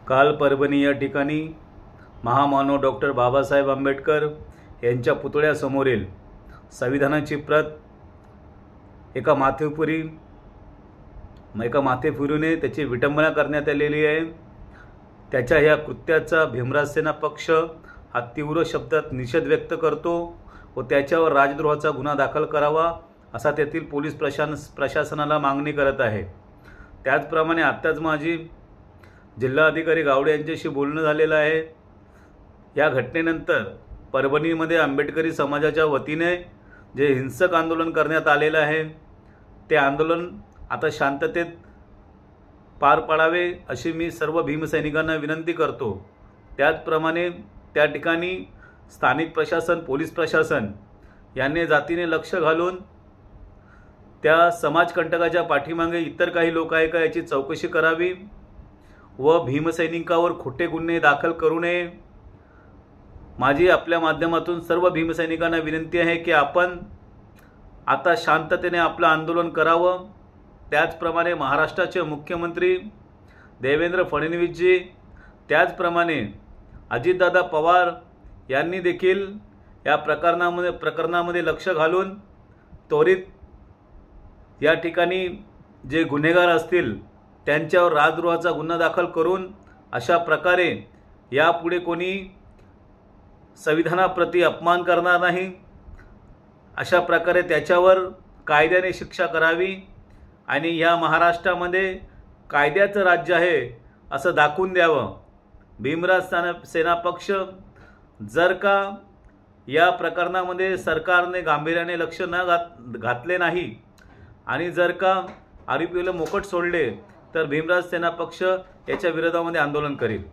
काल परभणी या ठिकाणी महामानव डॉक्टर बाबासाहेब आंबेडकर यांच्या पुतळ्यासमोरील संविधानाची प्रत एका माथेफिरूने त्याची विटंबना करण्यात आलेली आहे। त्याच्या या कृत्याचा भीमराज सेना पक्ष हा तीव्र शब्दात निषेध व्यक्त करतो व त्याच्यावर राजद्रोहाचा गुन्हा दाखल करावा असा तेथील पोलीस प्रशासनाला मागणी करत आहे। त्याचप्रमाणे आत्ताच माझी जिल्हाधिकारी गावडे यांच्याशी बोलणं झालेलं आहे। या घटनेनंतर परभणीमध्ये आंबेडकरी समाजाच्या वतीने जे हिंसक आंदोलन करण्यात आलेलं आहे ते आंदोलन आता शांततेत पार पाडावे अशी मी सर्व भीमसैनिकांना विनंती करतो। त्याचप्रमाणे त्या ठिकाणी स्थानिक प्रशासन, पोलीस प्रशासन यांनी जातीने लक्ष घालून त्या समाजकंटकाच्या पाठीमागे इतर काही लोक आहे का याची चौकशी करावी व भीमसैनिकावर खोटे गुन्हे दाखल करू नये। माझी आपल्या माध्यमातून सर्व भीमसैनिकांना विनंती आहे की आपण आता शांततेने आपलं आंदोलन करावं। त्याचप्रमाणे महाराष्ट्राचे मुख्यमंत्री देवेंद्र फडणवीसजी, त्याचप्रमाणे अजितदादा पवार यांनी देखील या प्रकरणामध्ये लक्ष घालून त्वरित या ठिकाणी जे गुन्हेगार असतील त्यांच्यावर राजद्रोहाचा गुन्हा दाखल करून अशा प्रकारे यापुढे कोणी संविधानाप्रती अपमान करणार नाही, अशा प्रकारे त्याच्यावर कायद्याने शिक्षा करावी आणि या महाराष्ट्रामध्ये कायद्याचं राज्य आहे असं दाखवून द्यावं। भीमराज सेना पक्ष जर का या प्रकरणामध्ये सरकारने गांभीर्याने लक्ष न घातले नाही आणि जर का आरोपीला मोकट सोडले तर भीमराज सेना पक्ष याच्या विरोधामध्ये आंदोलन करेल।